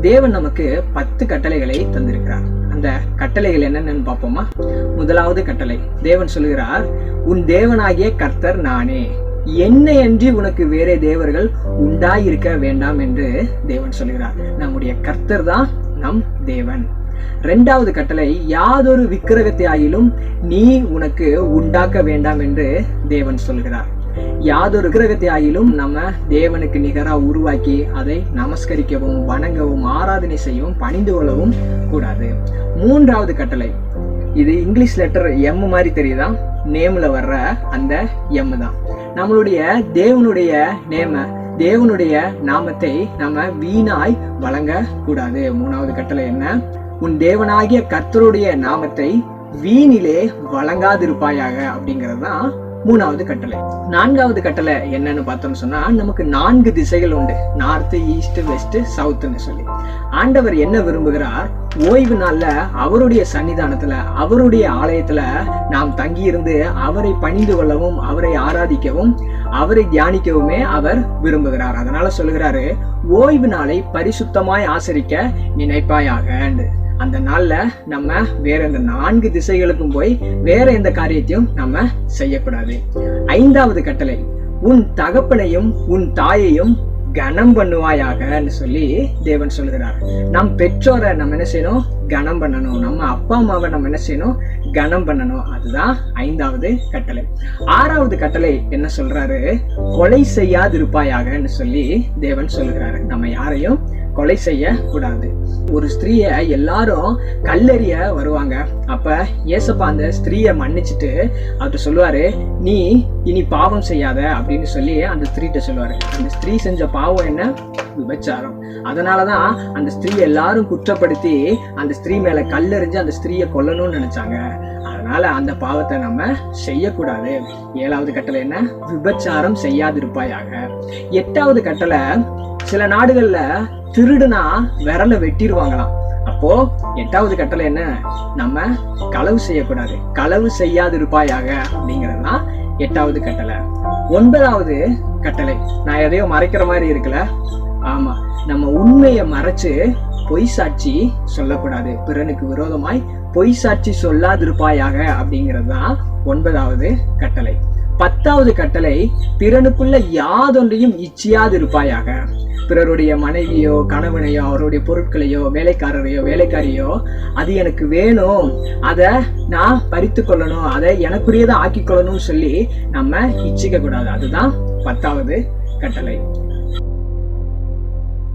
தேவன் நமக்கு 10 கட்டளைகளை தந்திருக்கிறார். அந்த கட்டளைகள் என்னென்னு பார்ப்போமா? முதலாவது கட்டளை, தேவன் சொல்லுகிறார், உன் தேவனாகிய கர்த்தர் நானே, என்னையன்றி உனக்கு வேறே தேவர்கள் உண்டாயிருக்க வேண்டாம் என்று தேவன் சொல்லுகிறார். நம்முடைய கர்த்தர் தான் நம் தேவன். இரண்டாவது கட்டளை, யாதொரு விக்கிரகத்தை ஆகிலும் நீ உனக்கு உண்டாக்க வேண்டாம் என்று தேவன் சொல்கிறார். யாதொரு விக்கிரகத்தை ஆகிலும் நம்ம தேவனுக்கு நிகரா உருவாக்கி அதை நமஸ்கரிக்கவும் வணங்கவும் ஆராதனை செய்யவும் பணிந்து கொள்ளவும் கூடாது. மூன்றாவது கட்டளை, இது இங்கிலீஷ் லெட்டர் எம் மாதிரி தெரியுதா? நேம்ல வர்ற அந்த எம் தான். நம்மளுடைய தேவனுடைய நாமத்தை நம்ம வீணாய் வழங்க கூடாது. மூணாவது கட்டளை என்ன? உன் தேவனாகிய கர்த்தருடைய நாமத்தை வீணிலே வழங்காதிருப்பாயாக அப்படிங்கிறது தான் மூணாவது கட்டளை. நான்காவது கட்டளை என்னன்னு பார்த்தோம்னு சொன்னா, நமக்கு 4 திசைகள் உண்டு, நார்த், ஈஸ்ட், வெஸ்ட், சவுத்னு சொல்லி. ஆண்டவர் என்ன விரும்புகிறார்? ஓய்வு நாள்ல அவருடைய சன்னிதானத்துல, அவருடைய ஆலயத்துல நாம் தங்கியிருந்து அவரை பணிந்து கொள்ளவும், அவரை ஆராதிக்கவும், அவரை தியானிக்கவுமே அவர் விரும்புகிறார். அதனால சொல்லுகிறாரு, ஓய்வு நாளை பரிசுத்தமாய் ஆசரிக்க நினைப்பாயாக. அந்த நாள்ல நம்ம வேற இந்த 4 திசைகளுக்கும் போய் வேற எந்த காரியத்தையும் நம்ம செய்யக்கூடாது. ஐந்தாவது கட்டளை, உன் தகப்பனையும் உன் தாயையும் கனம் பண்ணுவாயாகன்னு சொல்லி தேவன் சொல்கிறார். நம் பெற்றோரை நம்ம என்ன செய்யணும்? கனம் பண்ணணும். நம்ம அப்பா அம்மாவை நம்ம என்ன செய்யணும்? கனம் பண்ணணும். அதுதான் 5வது கட்டளை. 6வது கட்டளை என்ன சொல்றாரு? கொலை செய்யாதிருப்பாயாகன்னு சொல்லி தேவன் சொல்கிறாரு. நம்ம யாரையும் கொலை செய்ய கூடாது. ஒரு ஸ்திரீய எல்லாரும் கல்லெறிய வருவாங்க. அப்ப ஏசப்பா அந்த ஸ்திரீய மன்னிச்சுட்டு அவர் சொல்லுவாரு, நீ இனி பாவம் செய்யாத அப்படின்னு சொல்லி அந்த ஸ்திரீட்ட சொல்லுவாரு. அந்த ஸ்திரீ செஞ்ச பாவம் என்ன? விபச்சாரம். அதனாலதான் அந்த ஸ்திரீ எல்லாரும் குற்றப்படுத்தி அந்த ஸ்திரீ மேல கல்லெறிஞ்சு அந்த ஸ்திரீய கொல்லணும்னு நினைச்சாங்க. அதனால அந்த பாவத்தை நம்ம செய்யக்கூடாது. 7வது கட்டளை என்ன? விபச்சாரம் செய்யாதிருப்பாயாக. 8வது கட்டளை, சில நாடுகள்ல திருடுனா விரல வெட்டிடுவாங்களாம். அப்போ 8வது கட்டளை என்ன? நம்ம களவு செய்யக்கூடாது. களவு செய்யாதிருப்பாயாக அப்படிங்கிறதுதான் 8வது கட்டளை. 9வது கட்டளை, நான் எதையோ மறைக்கிற மாதிரி இருக்குல்ல? ஆமா, நம்ம உண்மையை மறைச்சு பொய் சாட்சி சொல்லக்கூடாது. பிறனுக்கு விரோதமாய் பொய் சாட்சி சொல்லாதிருப்பாயாக அப்படிங்கிறது தான் 9வது கட்டளை. 10வது கட்டளை, பிறனுக்குள்ள யாதொன்றையும் இச்சியாதிருப்பாயாக. பிறருடைய மனைவியோ கணவனையோ அவருடைய பொருட்களையோ வேலைக்காரரையோ வேலைக்காரியோ அது எனக்கு வேணும், அதை நான் பறித்து கொள்ளணும், அதை எனக்குரியதை ஆக்கி கொள்ளணும்னு சொல்லி நம்ம இச்சிக்க கூடாது. அதுதான் 10வது கட்டளை.